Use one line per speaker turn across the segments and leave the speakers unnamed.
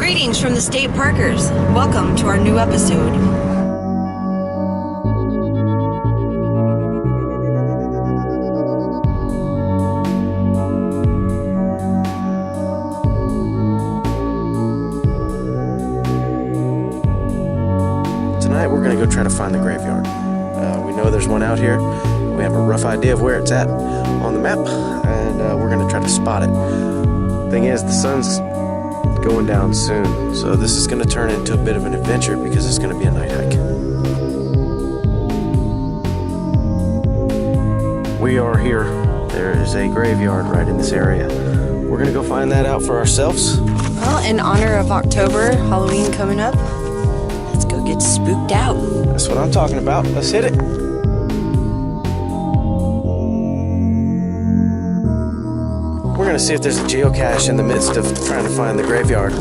Greetings from the State Parkers. Welcome to our new episode.
Tonight we're going to go try to find the graveyard. We know there's one out here. We have a rough idea of where it's at on the map, and we're going to try to spot it. Thing is, the sun's going down soon, so this is going to turn into a bit of an adventure because it's going to be a night hike. We are here. There is a graveyard right in this area. We're going to go find that out for ourselves.
Well, in honor of October, Halloween coming up, let's go get spooked out.
That's what I'm talking about. Let's hit it. We're going to see if there's a geocache in the midst of trying to find the graveyard.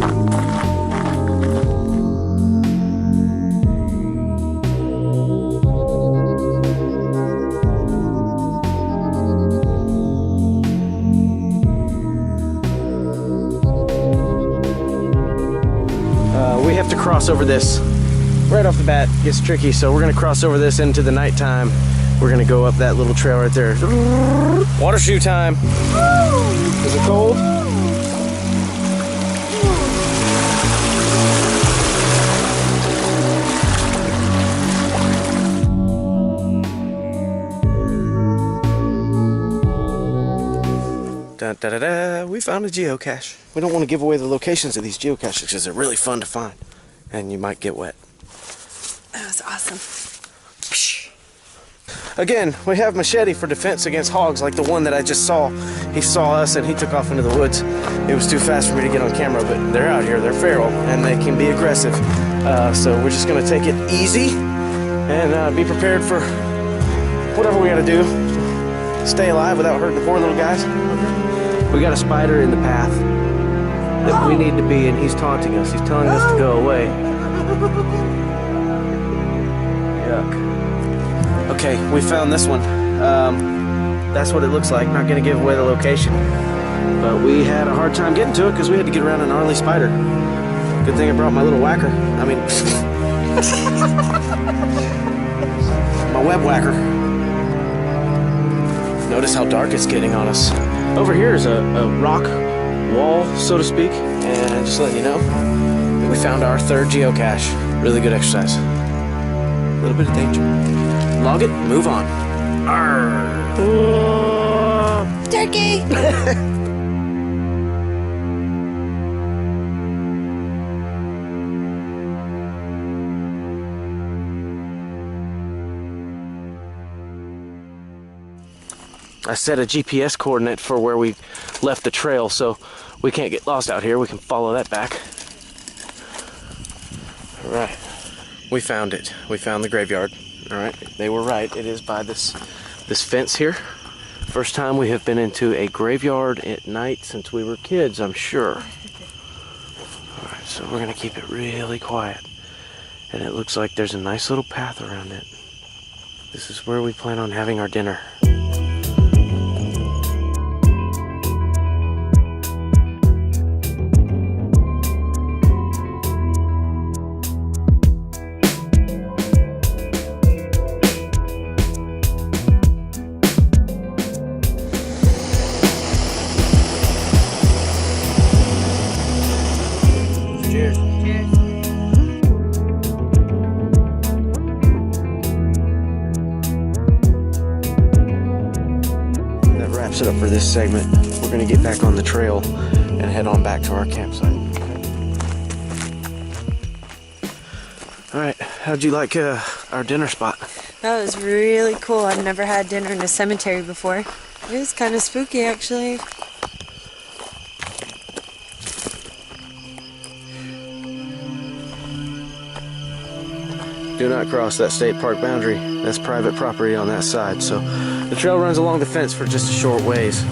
We have to cross over this. Right off the bat, it gets tricky, so we're going to cross over this into the nighttime. We're going to go up that little trail right there. Water shoe time. Is it cold? Da, da, da, da. We found a geocache. We don't want to give away the locations of these geocaches because they're really fun to find, and you might get wet.
That was awesome.
Again, we have machete for defense against hogs like the one that I just saw. He saw us and he took off into the woods. It was too fast for me to get on camera, but they're out here, they're feral, and they can be aggressive. So we're just gonna take it easy and be prepared for whatever we gotta do to stay alive without hurting the poor little guys. We got a spider in the path that we need to be, and he's taunting us. He's telling us to go away. Yuck. Okay, we found this one. That's what it looks like. Not gonna give away the location. But we had a hard time getting to it because we had to get around a gnarly spider. Good thing I brought my little whacker. I mean, my web whacker. Notice how dark it's getting on us. Over here is a rock wall, so to speak. And just letting you know, we found our third geocache. Really good exercise. A little bit of danger. Log it, move on. Arrgh.
Turkey!
I set a GPS coordinate for where we left the trail, so we can't get lost out here. We can follow that back. All right, we found it. We found the graveyard. All right, they were right. It is by this fence here. First time we have been into a graveyard at night since we were kids, I'm sure. All right, so we're gonna keep it really quiet. And it looks like there's a nice little path around it. This is where we plan on having our dinner. Cheers.
Cheers.
That wraps it up for this segment. We're gonna get back on the trail and head on back to our campsite. All right, how'd you like our dinner spot?
That was really cool. I've never had dinner in a cemetery before. It was kind of spooky, actually.
Do not cross that state park boundary. That's private property on that side. So the trail runs along the fence for just a short ways.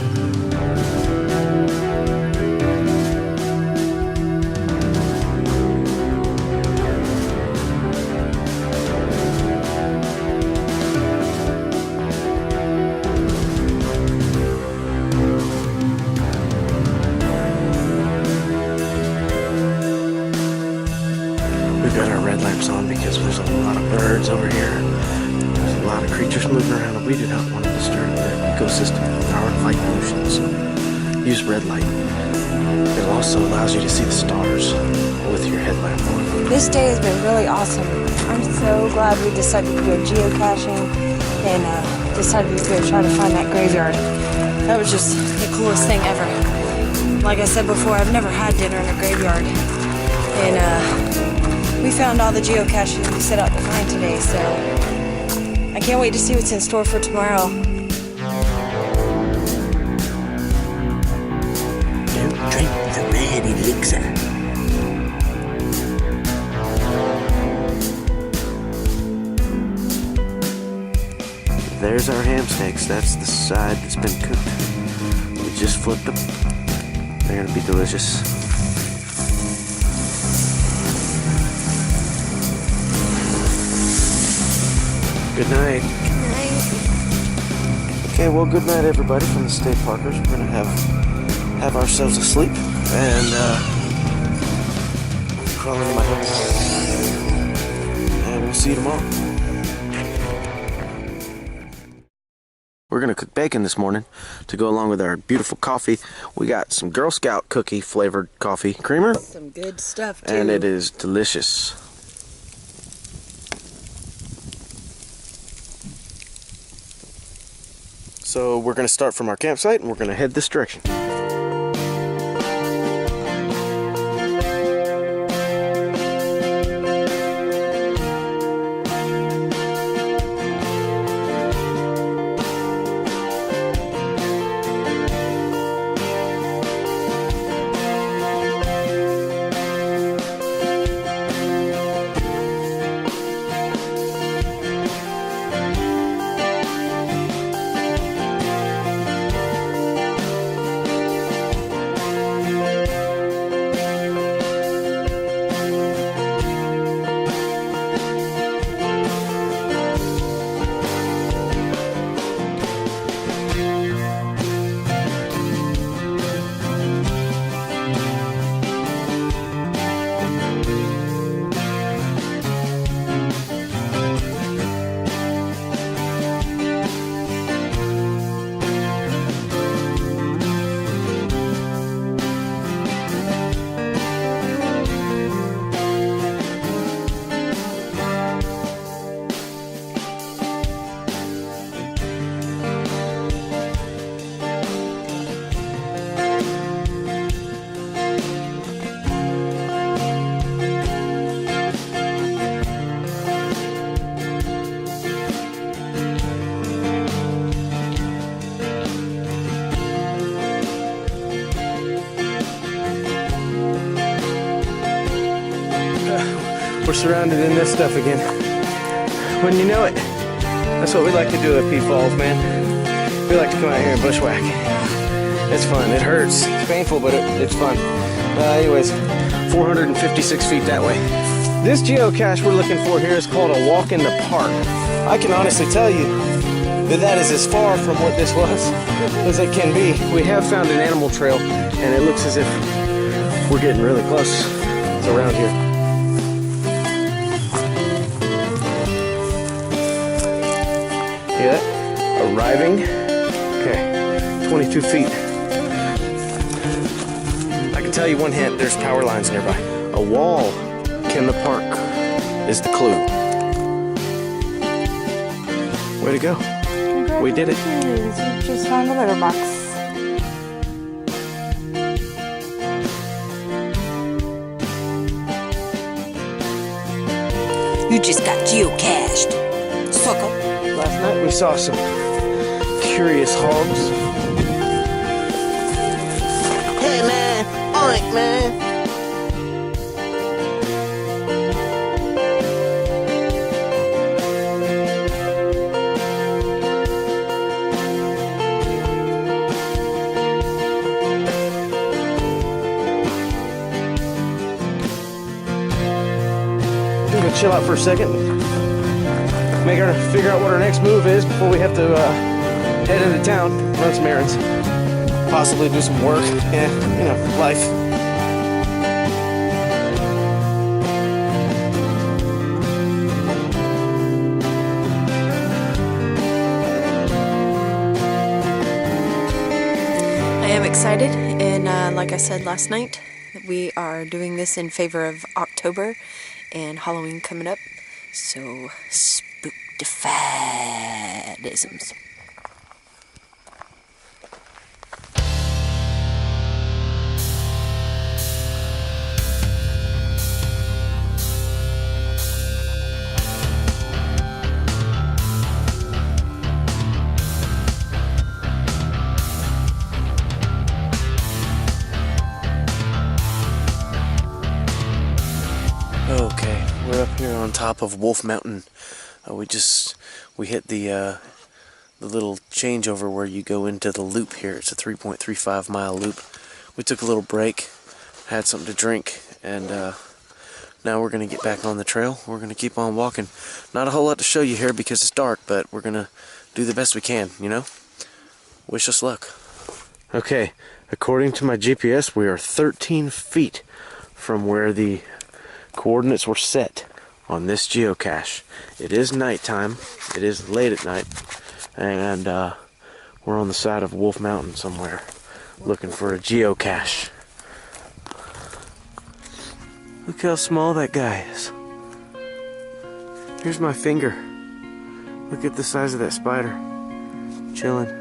birds over here. There's a lot of creatures moving around, and we do not want to disturb the ecosystem with our light pollution, so use red light. It also allows you to see the stars with your headlamp on.
This day has been really awesome. I'm so glad we decided to go geocaching and decided to go try to find that graveyard. That was just the coolest thing ever. Like I said before, I've never had dinner in a graveyard. And we found all the geocaches we set out to find today, so I can't wait to see what's in store for tomorrow.
Don't drink the bad elixir.
There's our ham steaks. That's the side that's been cooked. We just flipped them. They're gonna be delicious. Good night.
Good night.
Okay, well, good night, everybody, from the State Parkers. We're gonna have ourselves a sleep and crawl into my house. And we'll see you tomorrow. We're gonna cook bacon this morning to go along with our beautiful coffee. We got some Girl Scout cookie flavored coffee creamer.
Some good stuff, too.
And it is delicious. So we're gonna start from our campsite and we're gonna head this direction. We're surrounded in this stuff again. Wouldn't you know it? That's what we like to do at P Falls, man. We like to come out here and bushwhack. It's fun. It hurts. It's painful, but it's fun. Anyways, 456 feet that way. This geocache we're looking for here is called a walk in the park. I can honestly tell you that that is as far from what this was as it can be. We have found an animal trail, and it looks as if we're getting really close. It's around here. Hear that? Arriving. Okay, 22 feet. I can tell you one hint, there's power lines nearby. A wall in the park is the clue. Way to go. We did it.
You just found a litter box.
You just got geocached, sucker.
Last night we saw some curious hogs.
Hey man, oink man.
We're gonna chill out for a second. Figure out what our next move is before we have to head into town, run some errands, possibly do some work, and you know, life.
am excited, and like I said last night, we are doing this in favor of October and Halloween coming up. So, spooktifadisms.
Okay, we're up here on top of Wolf Mountain. We hit the little changeover where you go into the loop here. It's a 3.35 mile loop. We took a little break, had something to drink, and now we're going to get back on the trail. We're going to keep on walking. Not a whole lot to show you here because it's dark, but we're going to do the best we can, you know? Wish us luck. Okay, according to my GPS, we are 13 feet from where the coordinates were set on this geocache. It is nighttime. It is late at night, and we're on the side of Wolf Mountain somewhere looking for a geocache. Look how small that guy is. Here's my finger. Look at the size of that spider. Chilling.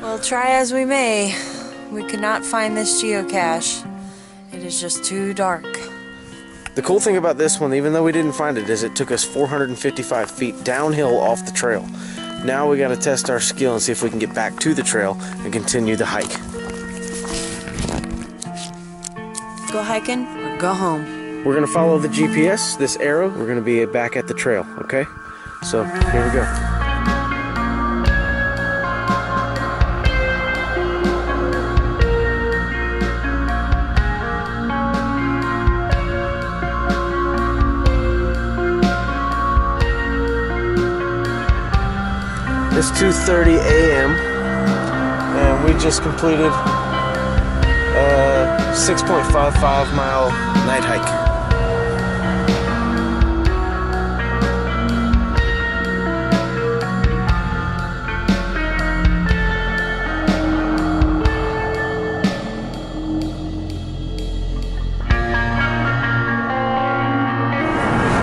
Well, try as we may, we could not find this geocache. It is just too dark.
The cool thing about this one, even though we didn't find it, is it took us 455 feet downhill off the trail. Now we got to test our skill and see if we can get back to the trail and continue the hike.
Go hiking or go home.
We're going to follow the GPS, this arrow. We're going to be back at the trail, okay? So, here we go. It's 2:30 a.m. and we just completed a 6.55 mile night hike.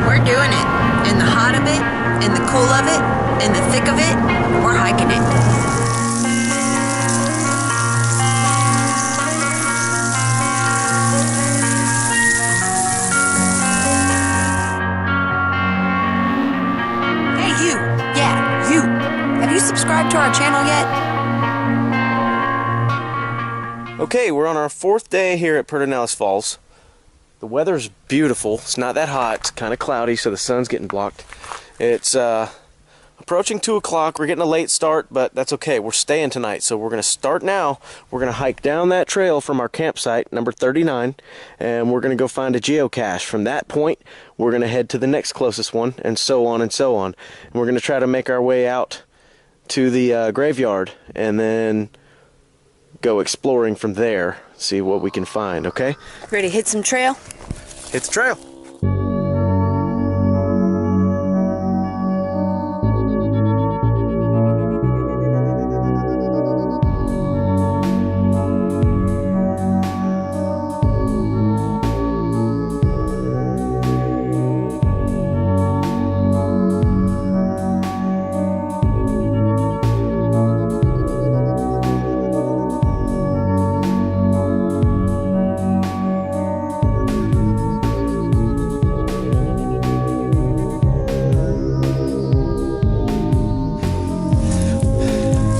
We're doing it. In the hot of it, in the cool of it, in the thick of it, we're hiking it. Hey you, yeah, you. Have you subscribed to our channel yet?
Okay, we're on our 4th day here at Pedernales Falls. The weather's beautiful. It's not that hot. It's kind of cloudy, so the sun's getting blocked. It's approaching 2 o'clock. We're getting a late start, but that's okay. We're staying tonight, so we're going to start now. We're going to hike down that trail from our campsite, number 39, and we're going to go find a geocache. From that point, we're going to head to the next closest one, and so on and so on. And we're going to try to make our way out to the graveyard, and then go exploring from there, see what we can find, okay?
Ready to hit some trail?
Hit the trail.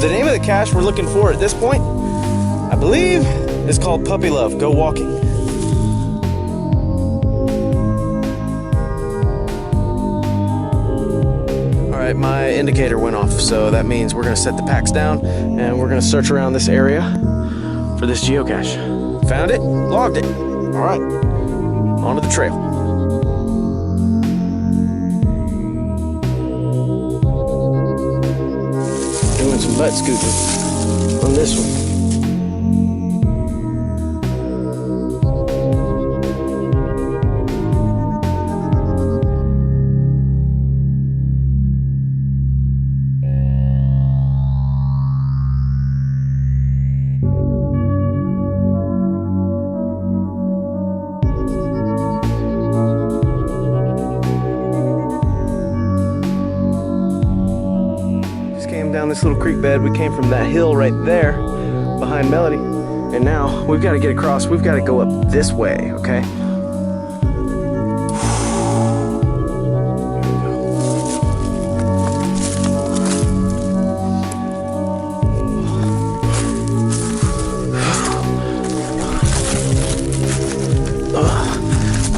The name of the cache we're looking for at this point, I believe, is called Puppy Love. Go walking. Alright, my indicator went off, so that means we're going to set the packs down and we're going to search around this area for this geocache. Found it, logged it. Alright, onto the trail. Doing some butt scooting on this one. this little creek bed. We came from that hill right there behind Melody, and now we've got to get across. We've got to go up this way, okay?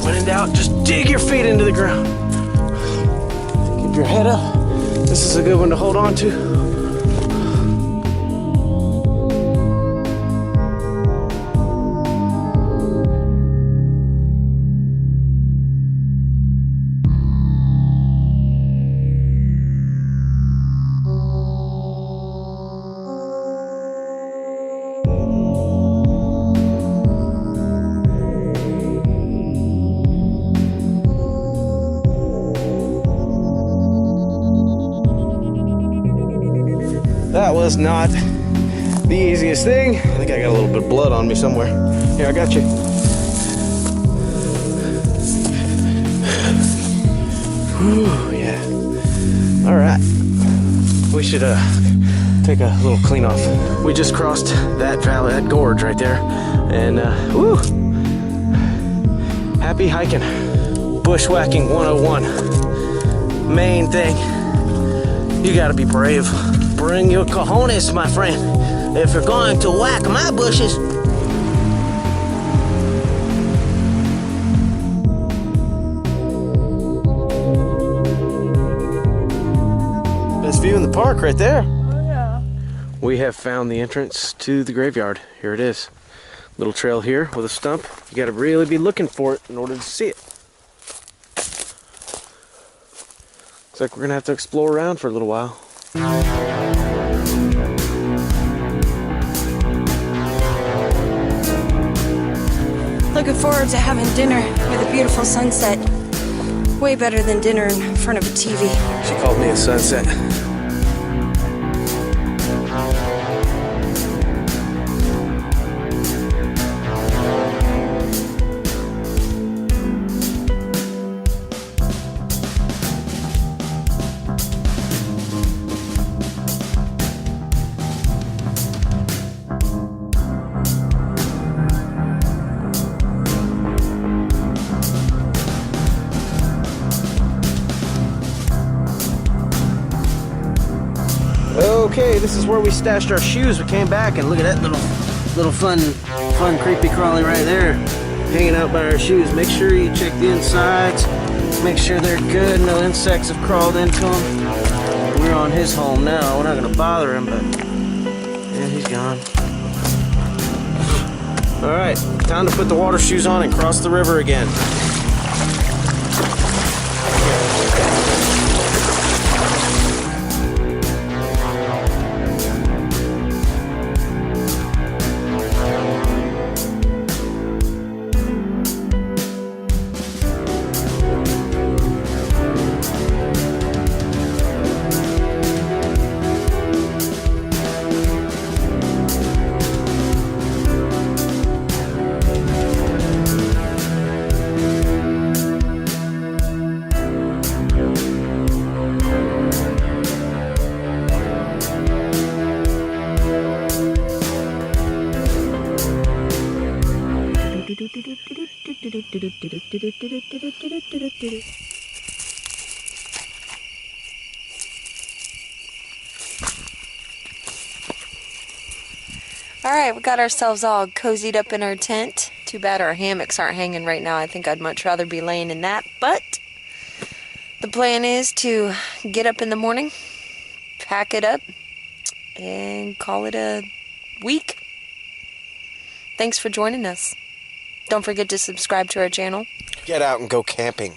When in doubt, just dig your feet into the ground. Keep your head up. This is a good one to hold on to. That was not the easiest thing. I think I got a little bit of blood on me somewhere. Here, I got you. Whew, yeah. All right. We should take a little clean off. We just crossed that valley, that gorge right there, and whoo! Happy hiking. Bushwhacking 101. Main thing, you gotta be brave. Bring your cojones, my friend, if you're going to whack my bushes. Best view in the park right there.
Oh, yeah.
We have found the entrance to the graveyard. Here it is. Little trail here with a stump. You gotta really be looking for it in order to see it. Looks like we're gonna have to explore around for a little while.
Looking forward to having dinner with a beautiful sunset. Way better than dinner in front of a TV.
She called me a sunset. Okay, this is where we stashed our shoes. We came back and look at that little fun creepy crawly right there, hanging out by our shoes. Make sure you check the insides. Make sure they're good. No insects have crawled into them. We're on his home now. We're not gonna bother him, but yeah, he's gone. All right, time to put the water shoes on and cross the river again.
All right, we got ourselves all cozied up in our tent. Too bad our hammocks aren't hanging right now. I think I'd much rather be laying in that. But the plan is to get up in the morning, pack it up, and call it a week. Thanks for joining us. Don't forget to subscribe to our channel.
Get out and go camping.